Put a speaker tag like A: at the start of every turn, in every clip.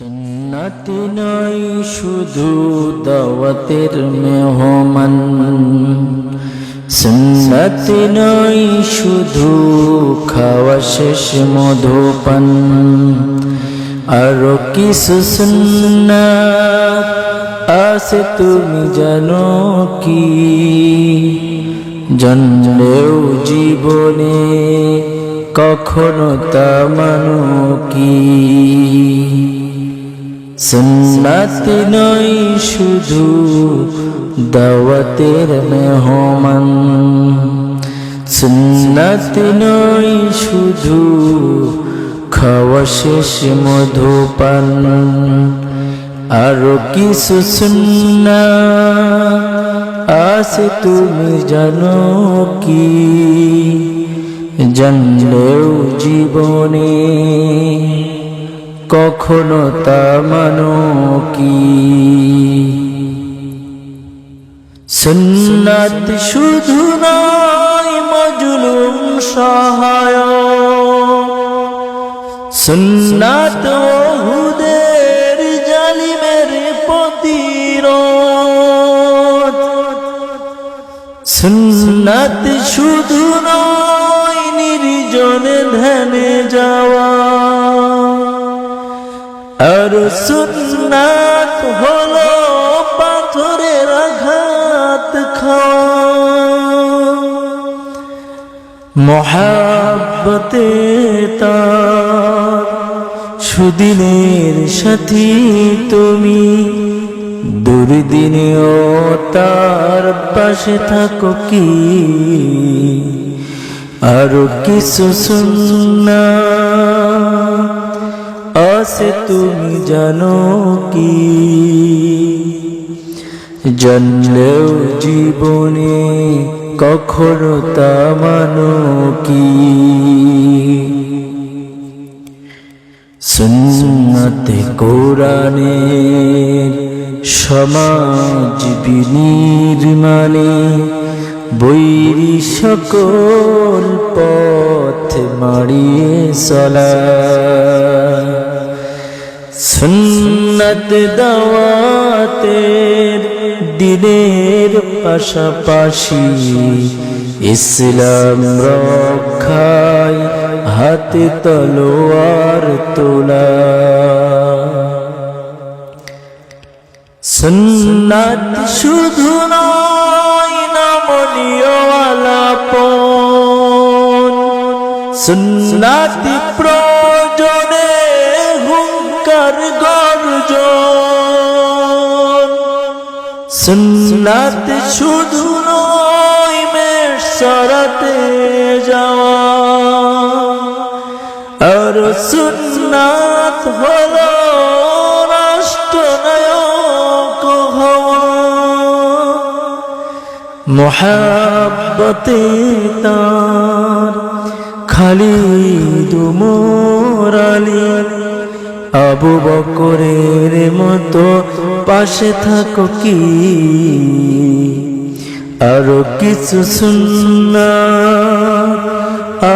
A: সুন্নতি নয় শুধু দাওয়াতের মেহমান, সুন্নতি নয় শুধু খাওয়া শেষ মধুপান, আরো কিছু সুন্নাত আছে তুমি জানো কি? জানলেও জীবনে কখনো তা মানো কি? সুন্নতি নয় শুধু দাওয়াতের মেহমান, সুন্নতি নয় শুধু খাওয়া শেষ মধুপান, আরো কিছু সুন্নাত আছে তুমি জানো কি? জানলেও জীবনে কখনো তা মানো কি? সুন্নাত শুধু নয় মজলুম সহায়, সুন্নাত ওহুদের জালিমের প্রতিরোধ, সুন্নাত শুধু নয় নির্জনে ধ্যানে যাওয়া, আর সুন্নাত হলো পাথরের আঘাত খাওয়া, মোহাব্বতে তার সুদিনের সাথী তুমি, দুর্দিনেও তার পাশে থাকো কি? আরো কিছু সুন্নাত আছে তুমি জানো কি? জানলেও জীবনে কখনো তা মানো কি? সুন্নাতে কোরআনের সমাজ বিনির্মাণে বৈরী সকল পথ মাড়িয়ে চলা, সুন্নাত দাওয়াতের দিনের পাশাপাশি ইসলাম রক্ষায় হাতে তলোয়ার তোলা, সুন্নাত শুধু নয় নমনীয় আলাপন, সুন্নাত প্রয়োজনে হুঙ্কার গর্জন, সুন্নাত শুধু নয় মেষ চরাতে যাওয়া, আর সুন্নাত হলো রাষ্ট্রনায়ক হওয়া, মোহাব্বতে তার খালিদ ওমর আলী আবু বকরের মতো পাশে থাকো কি? আরো কিছু সুন্নাত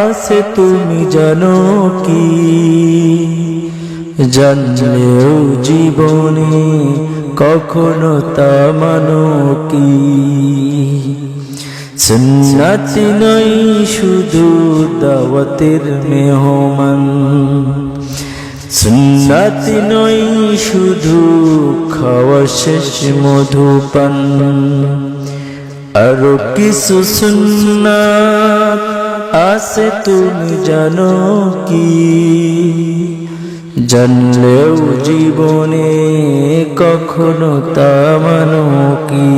A: আছে তুমি জানো কি? জানলেও জীবনে কখনো তা মানো কি? সুন্নতি নয় শুধু দাওয়াতের মেহমান, সুন্নতি নয় শুধু খাওয়া শেষ মধুপান, আরো কিছু সুন্নাত আছে তুমি জানো কি? জানলেও জীবনে কখনো তা মানো কি?